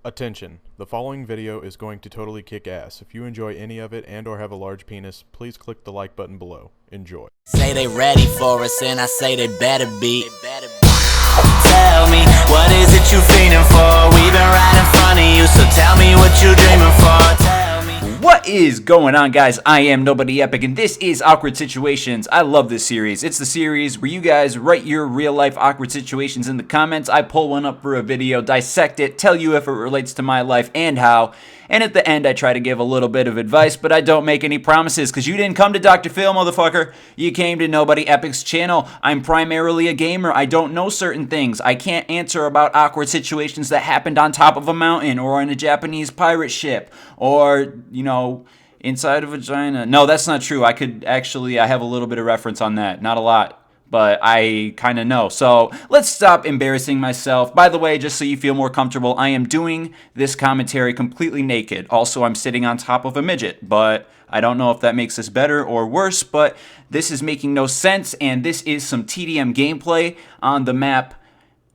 Attention, the following video is going to totally kick ass. If you enjoy any of it and or have a large penis, please click the like button below. Enjoy. Say they ready for us and I say they better be. Tell me, what is it you feeling for? We've been right in front of you, so tell me what you dreaming for. Tell me. What is going on, guys? I am NobodyEpic, and this is Awkward Situations. I love this series. It's the series where you guys write your real-life awkward situations in the comments. I pull one up for a video, dissect it, tell you if it relates to my life and how. And at the end, I try to give a little bit of advice, but I don't make any promises, because you didn't come to Dr. Phil, motherfucker. You came to NobodyEpic's channel. I'm primarily a gamer. I don't know certain things. I can't answer about awkward situations that happened on top of a mountain, or on a Japanese pirate ship, or, you know, inside a vagina. No, that's not true. I have a little bit of reference on that. Not a lot, but I kind of know. So let's stop embarrassing myself. By the way, just so you feel more comfortable, I am doing this commentary completely naked. Also, I'm sitting on top of a midget, but I don't know if that makes this better or worse, but this is making no sense, and this is some TDM gameplay on the map.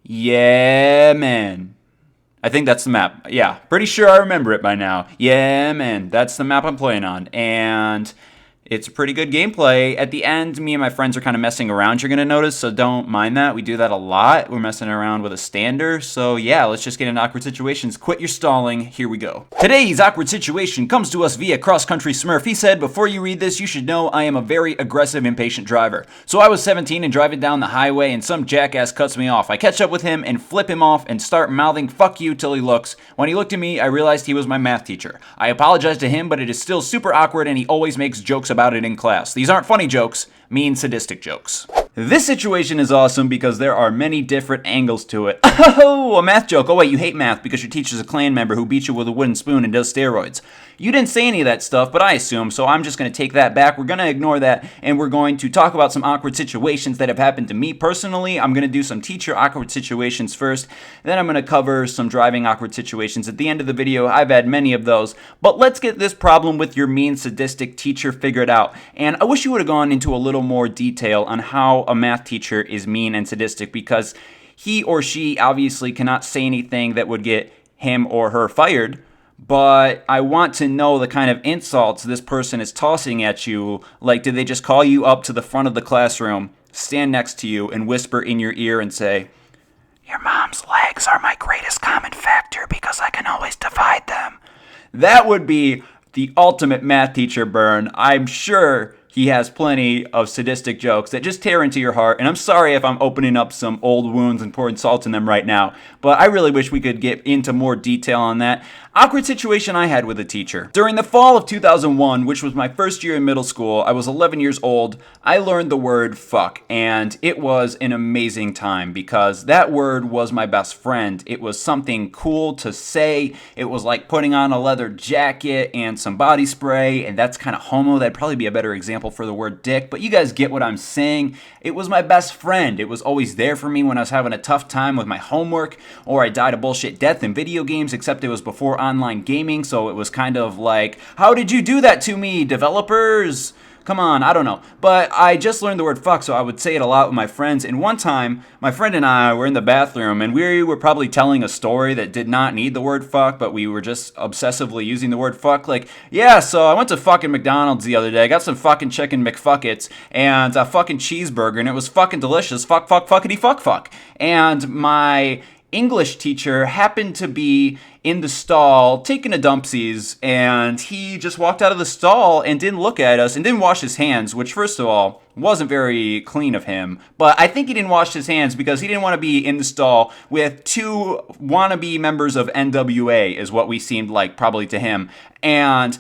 Yeah, man. I think that's the map. Yeah, pretty sure I remember it by now. Yeah, man, that's the map I'm playing on, and it's a pretty good gameplay. At the end, me and my friends are kind of messing around, you're going to notice, so don't mind that. We do that a lot. We're messing around with a stander. So yeah, let's just get into awkward situations. Quit your stalling. Here we go. Today's awkward situation comes to us via Cross Country Smurf. He said, before you read this, you should know I am a very aggressive, impatient driver. So I was 17 and driving down the highway, and some jackass cuts me off. I catch up with him and flip him off and start mouthing fuck you till he looks. When he looked at me, I realized he was my math teacher. I apologized to him, but it is still super awkward, and he always makes jokes about it in class. These aren't funny jokes, mean sadistic jokes. This situation is awesome because there are many different angles to it. Oh, a math joke. Oh wait, you hate math because your teacher's a Klan member who beats you with a wooden spoon and does steroids. You didn't say any of that stuff, but I assume, so I'm just going to take that back. We're going to ignore that, and we're going to talk about some awkward situations that have happened to me personally. I'm going to do some teacher awkward situations first, then I'm going to cover some driving awkward situations at the end of the video. I've had many of those, but let's get this problem with your mean sadistic teacher figured out. And I wish you would have gone into a little more detail on how a math teacher is mean and sadistic, because he or she obviously cannot say anything that would get him or her fired. But I want to know the kind of insults this person is tossing at you. Like, did they just call you up to the front of the classroom, stand next to you, and whisper in your ear and say, "Your mom's legs are my greatest common factor because I can always divide them"? That would be the ultimate math teacher burn. I'm sure he has plenty of sadistic jokes that just tear into your heart, and I'm sorry if I'm opening up some old wounds and pouring salt in them right now, but I really wish we could get into more detail on that. Awkward situation I had with a teacher. During the fall of 2001, which was my first year in middle school, I was 11 years old, I learned the word fuck, and it was an amazing time because that word was my best friend. It was something cool to say. It was like putting on a leather jacket and some body spray, and that's kind of homo. That'd probably be a better example for the word dick, but you guys get what I'm saying. It was my best friend. It was always there for me when I was having a tough time with my homework, or I died a bullshit death in video games, except it was before online gaming, so it was kind of like, how did you do that to me, developers? Come on, I don't know. But I just learned the word fuck, so I would say it a lot with my friends. And one time, my friend and I were in the bathroom, and we were probably telling a story that did not need the word fuck, but we were just obsessively using the word fuck. Like, yeah, so I went to fucking McDonald's the other day. I got some fucking chicken McFuckets and a fucking cheeseburger, and it was fucking delicious. Fuck, fuck, fuckity, fuck, fuck. And my English teacher happened to be in the stall taking a dumpsies, and he just walked out of the stall and didn't look at us and didn't wash his hands, which first of all wasn't very clean of him. But I think he didn't wash his hands because he didn't want to be in the stall with two wannabe members of NWA, is what we seemed like probably to him. And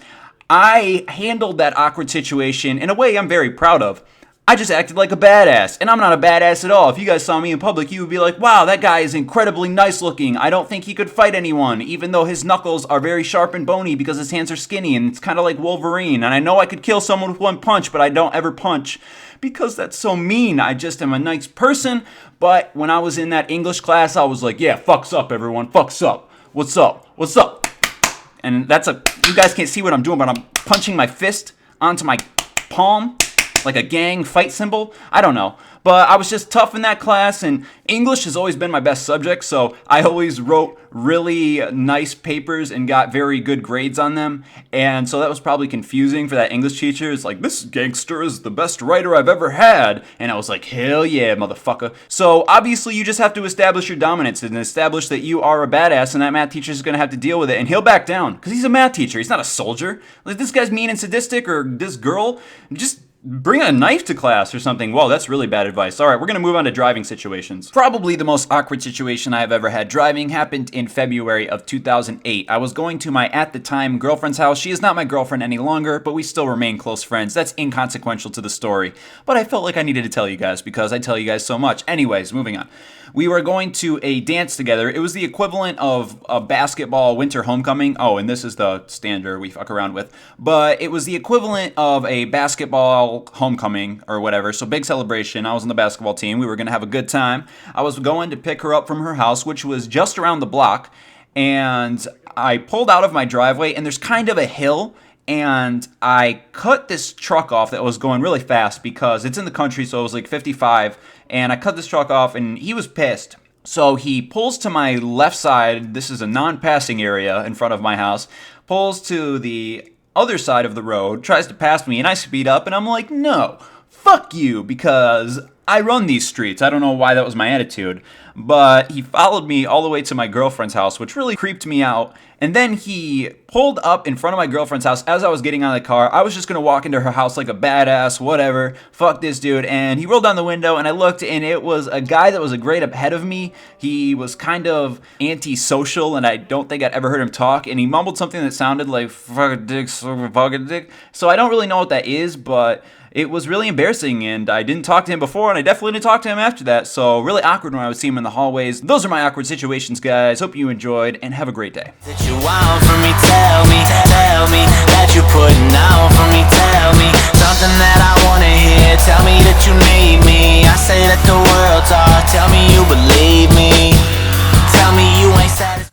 I handled that awkward situation in a way I'm very proud of. I just acted like a badass, and I'm not a badass at all. If you guys saw me in public, you would be like, wow, that guy is incredibly nice looking. I don't think he could fight anyone, even though his knuckles are very sharp and bony because his hands are skinny, and it's kind of like Wolverine. And I know I could kill someone with one punch, but I don't ever punch because that's so mean. I just am a nice person. But when I was in that English class, I was like, yeah, fucks up, everyone. Fucks up. What's up? What's up? And you guys can't see what I'm doing, but I'm punching my fist onto my palm like a gang fight symbol. I don't know. But I was just tough in that class, and English has always been my best subject, so I always wrote really nice papers and got very good grades on them. And so that was probably confusing for that English teacher. It's like, this gangster is the best writer I've ever had. And I was like, hell yeah, motherfucker. So obviously you just have to establish your dominance and establish that you are a badass, and that math teacher is going to have to deal with it. And he'll back down because he's a math teacher. He's not a soldier. Like, this guy's mean and sadistic, or this girl, just bring a knife to class or something. Whoa, that's really bad advice. All right, we're going to move on to driving situations. Probably the most awkward situation I have ever had driving happened in February of 2008. I was going to my, at the time, girlfriend's house. She is not my girlfriend any longer, but we still remain close friends. That's inconsequential to the story. But I felt like I needed to tell you guys because I tell you guys so much. Anyways, moving on. We were going to a dance together. It was the equivalent of a basketball winter homecoming. Oh, and this is the standard we fuck around with. But it was the equivalent of a basketball homecoming or whatever. So big celebration. I was on the basketball team. We were going to have a good time. I was going to pick her up from her house, which was just around the block. And I pulled out of my driveway, and there's kind of a hill. And I cut this truck off that was going really fast because it's in the country, so it was like 55. And I cut this truck off, and he was pissed. So he pulls to my left side. This is a non-passing area in front of my house. Pulls to the other side of the road, tries to pass me, and I speed up, and I'm like, no, fuck you, because I run these streets. I don't know why that was my attitude. But he followed me all the way to my girlfriend's house, which really creeped me out. And then he pulled up in front of my girlfriend's house as I was getting out of the car. I was just going to walk into her house like a badass, whatever. Fuck this dude. And he rolled down the window, and I looked, and it was a guy that was a grade ahead of me. He was kind of antisocial, and I don't think I'd ever heard him talk. And he mumbled something that sounded like, fuck a dick, fuck a dick. So I don't really know what that is, but it was really embarrassing, and I didn't talk to him before, and I definitely didn't talk to him after that. So really awkward when I would see him in the hallways. Those are my awkward situations, guys. Hope you enjoyed, and have a great day. That you want from me, tell me that you putting out for me, tell me something that I wanna hear, tell me that you need me, I say that the world's off, tell me